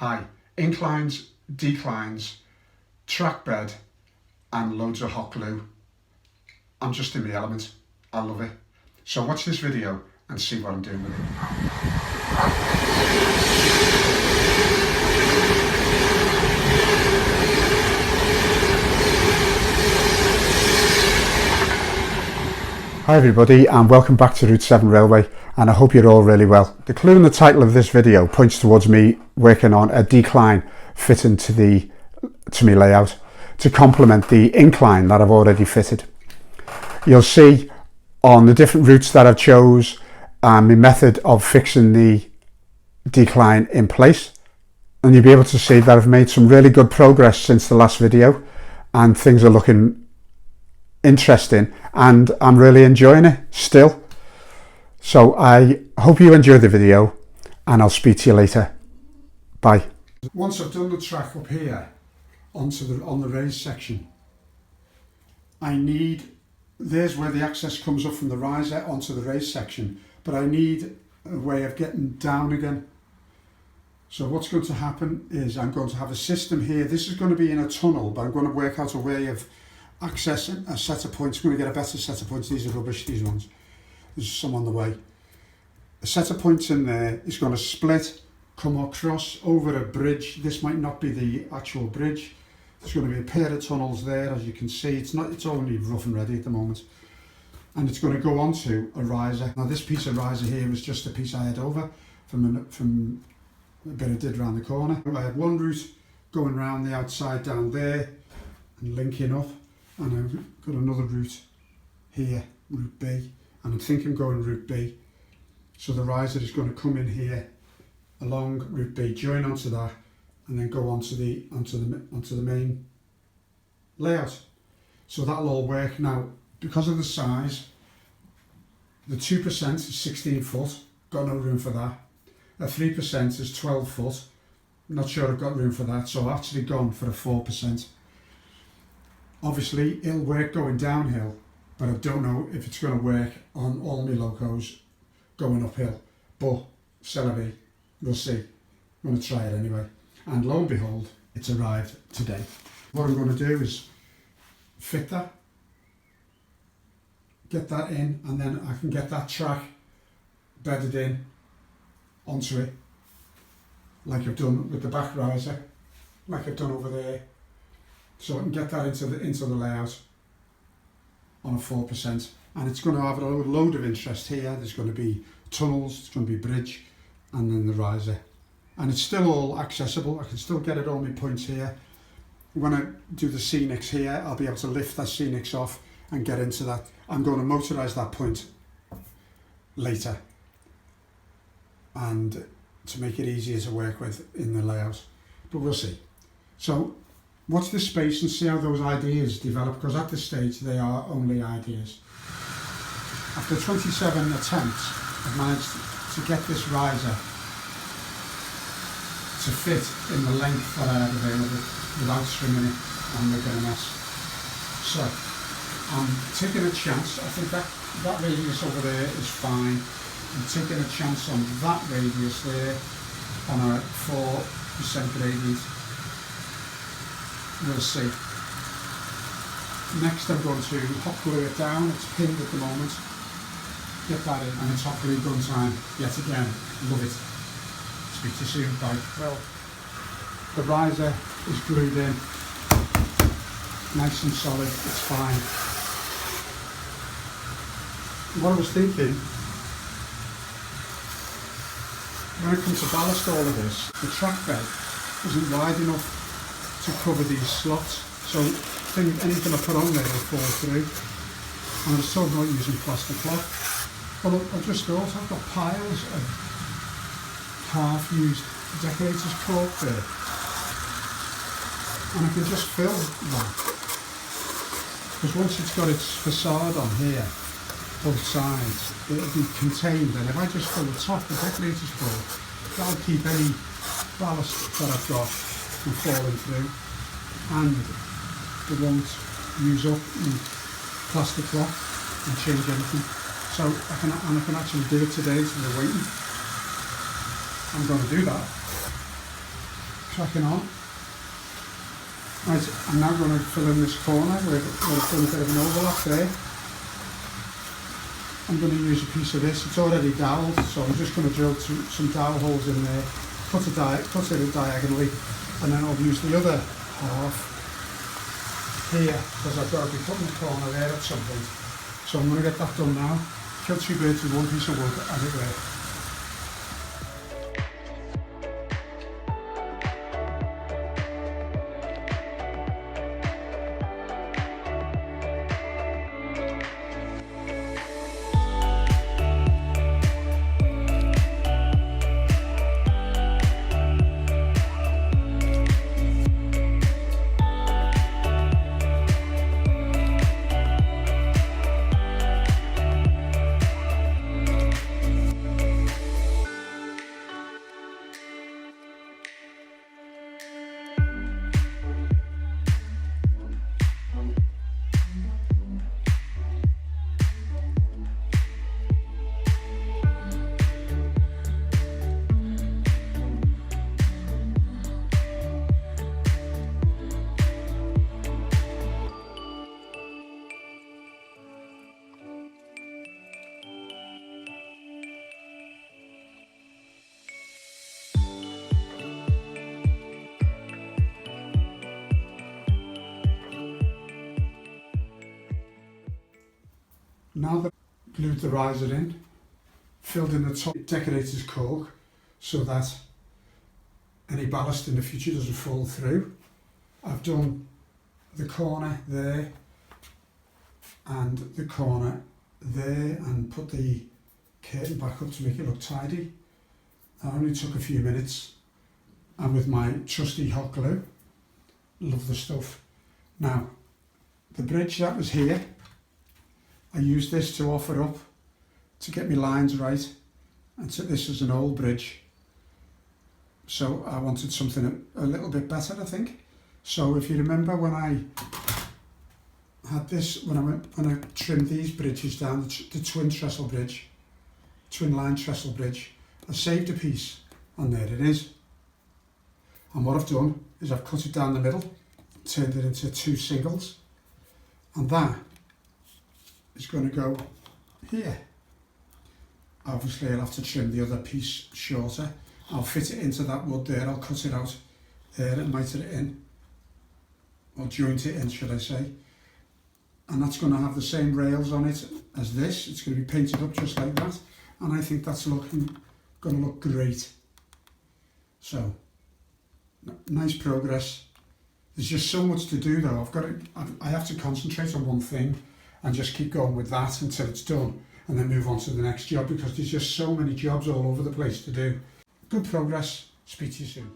Hi, inclines, declines, trackbed and loads of hot glue. I'm just in the element. I love it. So watch this video and see what I'm doing with it. Hi everybody and welcome back to Route 7 Railway, and I hope you're all really well. The clue in the title of this video points towards me working on a decline fitting to my layout to complement the incline that I've already fitted. You'll see on the different routes that I've chose and my method of fixing the decline in place, and you'll be able to see that I've made some really good progress since the last video and things are looking interesting and I'm really enjoying it still. So I hope you enjoy the video and I'll speak to you later. Bye. Once I've done the track up here on the raised section, there's where the access comes up from the riser onto the raised section, but I need a way of getting down again. So what's going to happen is I'm going to have a system here. This is going to be in a tunnel, but I'm going to work out a way of accessing a set of points. I'm going to get a better set of points. These are rubbish, these ones. There's some on the way. A set of points in there is going to split, come across over a bridge. This might not be the actual bridge. There's going to be a pair of tunnels there, as you can see. It's only rough and ready at the moment. And it's going to go onto a riser. Now this piece of riser here was just a piece I had over from a bit I did around the corner. I had one route going around the outside down there and linking up. And I've got another route here, route B, and I'm thinking going route B. So the riser is going to come in here along route B, join onto that, and then go onto the main layout. So that'll all work. Now, because of the size, the 2% is 16 foot, got no room for that. A 3% is 12 foot, not sure I've got room for that, so I've actually gone for a 4%. Obviously, it'll work going downhill, but I don't know if it's going to work on all my locos going uphill. But, c'est la vie, we'll see. I'm going to try it anyway. And lo and behold, it's arrived today. What I'm going to do is fit that, get that in, and then I can get that track bedded in onto it, like I've done with the back riser, like I've done over there. So I can get that into the layout on a 4%, and it's going to have a load of interest here. There's going to be tunnels, it's going to be bridge, and then the riser, and it's still all accessible. I can still get it all my points here. When I do the Scenics here, I'll be able to lift that Scenics off and get into that. I'm going to motorise that point later, and to make it easier to work with in the layout, but we'll see. So watch this space and see how those ideas develop, because at this stage they are only ideas. After 27 attempts, I've managed to get this riser to fit in the length that I had available without stringing it and making a mess. So I'm taking a chance. I think that radius over there is fine. I'm taking a chance on that radius there on a 4% gradient. We'll see. Next I'm going to hot glue it down. It's pinned at the moment. Get that in, and it's hot glue gun time yet again. Love it. Speak to you soon. Bye. Well, the riser is glued in, nice and solid. It's fine. What I was thinking, when it comes to ballast all of this, the track bed isn't wide enough to cover these slots, so anything I put on there will fall through. And I was told not using plastic cloth. But I just thought I've got piles of half-used decorator's cork there, and I can just fill that. Because once it's got its facade on here, both sides, it'll be contained, and if I just fill the top with decorator's cork, that'll keep any ballast that I've got from falling through, and they won't use up the plastic cloth and change anything. So I can actually do it today, so they're waiting. I'm going to do that. cracking on. Right, I'm now going to fill in this corner where I've done a bit of an overlap there. I'm going to use a piece of this. It's already dowelled, so I'm just going to drill some dowel holes in there, cut it diagonally, and then I'll use the other half here because I've got to be putting the corner there at some point. So I'm going to get that done now. Kill two birds with one piece of wood, as it were. Now that I've glued the riser in, filled in the top decorator's cork so that any ballast in the future doesn't fall through. I've done the corner there and the corner there and put the curtain back up to make it look tidy. That only took a few minutes, and with my trusty hot glue, love the stuff. Now, the bridge that was here, I used this to offer up to get my lines right, and so this is an old bridge, so I wanted something a little bit better, I think. So if you remember when I had this, when I trimmed these bridges down, the twin line trestle bridge, I saved a piece, and there it is. And what I've done is I've cut it down the middle, turned it into two singles, and that is going to go here. Obviously I'll have to trim the other piece shorter. I'll fit it into that wood there, I'll cut it out there and miter it in, or joint it in should I say, and that's going to have the same rails on it as this. It's going to be painted up just like that, and I think that's going to look great. So nice progress. There's just so much to do though. I have to concentrate on one thing and just keep going with that until it's done, and then move on to the next job, because there's just so many jobs all over the place to do. Good progress. Speak to you soon.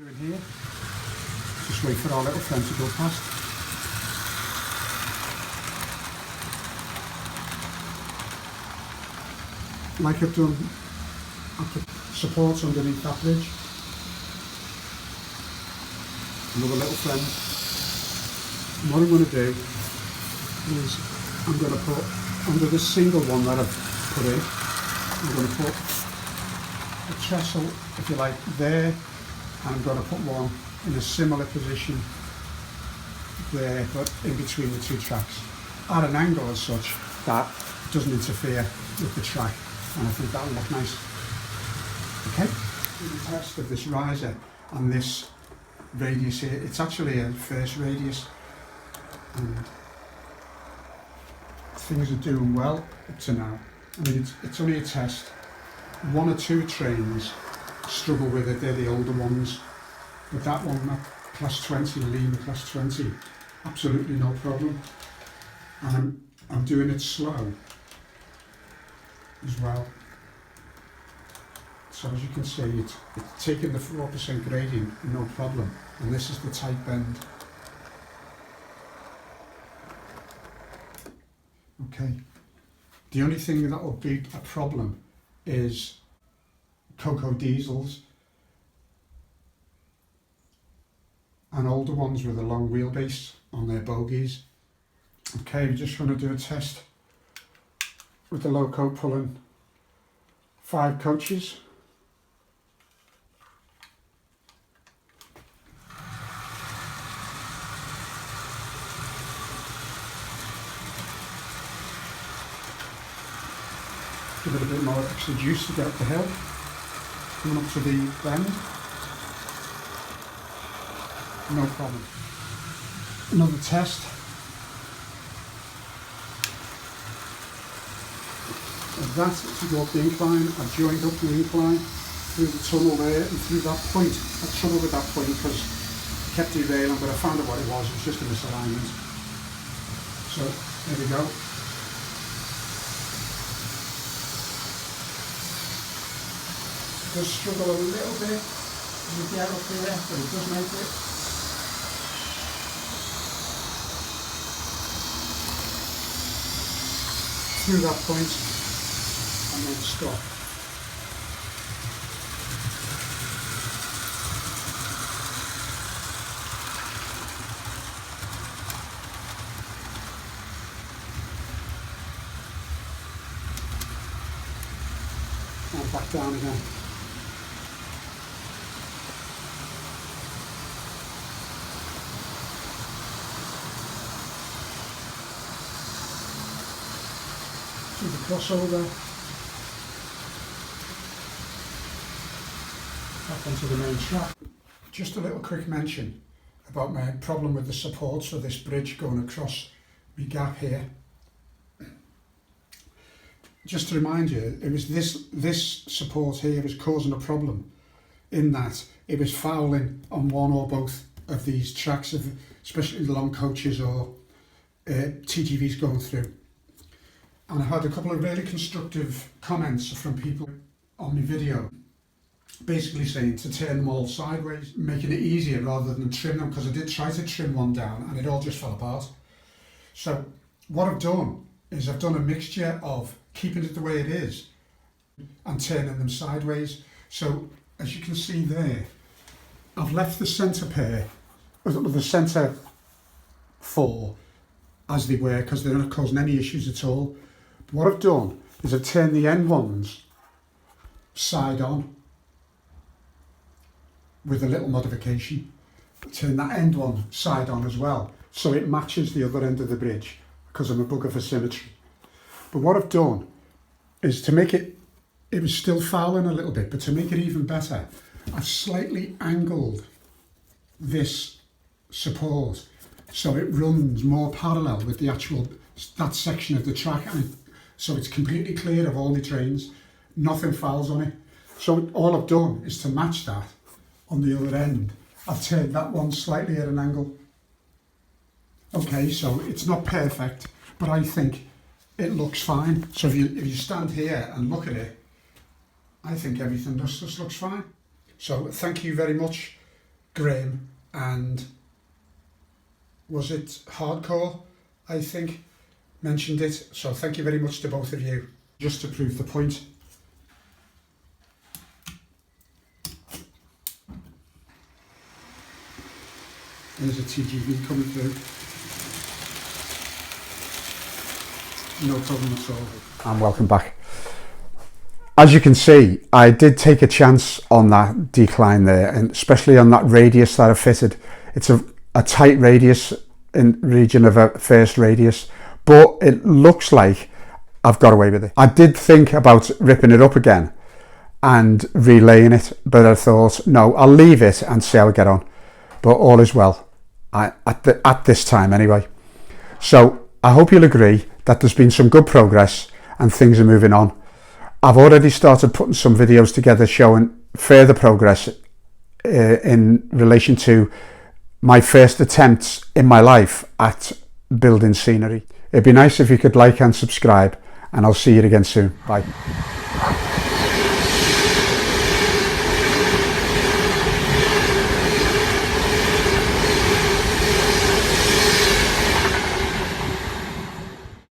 Doing here, just wait for our little friend to go past. Like I've done, I put supports underneath that bridge. Another little friend. And what I'm going to do is I'm going to put under this single one that I've put in, I'm going to put a trestle, if you like, there, and I'm going to put one in a similar position there, but in between the two tracks, at an angle as such that doesn't interfere with the track, and I think that'll look nice. Okay, the test of this riser and this radius here, it's actually a first radius, and things are doing well up to now. I mean, it's only a test. One or two trains struggle with it, they're the older ones, but that one, that class 20, Lima class 20, absolutely no problem. And I'm doing it slow as well. So as you can see, it's taking the 4% gradient, no problem. And this is the tight bend. Okay. The only thing that will be a problem is Cocoa diesels and older ones with a long wheelbase on their bogies. Okay, we're just going to do a test with the loco pulling 5 coaches. Give it a bit more extra juice to get up the hill. Coming up to the bend. No problem. Another test. Of that to go up the incline. I've joined up the incline through the tunnel there and through that point. I had trouble with that point because it kept derailing, but I found out what it was. It was just a misalignment. So there we go. Does struggle a little bit with the out up there, but it does make it. Through that point and then stop. And back down again. The crossover back onto the main track. Just a little quick mention about my problem with the supports for this bridge going across the gap here. Just to remind you, it was this support here was causing a problem in that it was fouling on one or both of these tracks, especially the long coaches or TGVs going through. And I had a couple of really constructive comments from people on my video, basically saying to turn them all sideways, making it easier rather than trim them, because I did try to trim one down and it all just fell apart. So what I've done is I've done a mixture of keeping it the way it is and turning them sideways. So as you can see there, I've left the centre pair, the centre 4 as they were, because they're not causing any issues at all. What I've done is I've turned the end ones side on with a little modification. Turn that end one side on as well, so it matches the other end of the bridge, because I'm a bugger for symmetry. But what I've done is to make it was still fouling a little bit, but to make it even better, I've slightly angled this support so it runs more parallel with the actual, that section of the track, and so it's completely clear of all the trains, nothing fouls on it. So all I've done is to match that on the other end. I've turned that one slightly at an angle. Okay, so it's not perfect, but I think it looks fine. So if you stand here and look at it, I think everything just looks fine. So thank you very much Graham and was it Hardcore, I think, mentioned it. So thank you very much to both of you. Just to prove the point, there's a TGV coming through. No problem at all. And welcome back. As you can see, I did take a chance on that decline there, and especially on that radius that I fitted. It's a tight radius in region of a first radius, but it looks like I've got away with it. I did think about ripping it up again and relaying it, but I thought, no, I'll leave it and see how I get on. But all is well, at this time anyway. So I hope you'll agree that there's been some good progress and things are moving on. I've already started putting some videos together showing further progress in relation to my first attempts in my life at building scenery. It'd be nice if you could like and subscribe, and I'll see you again soon. Bye.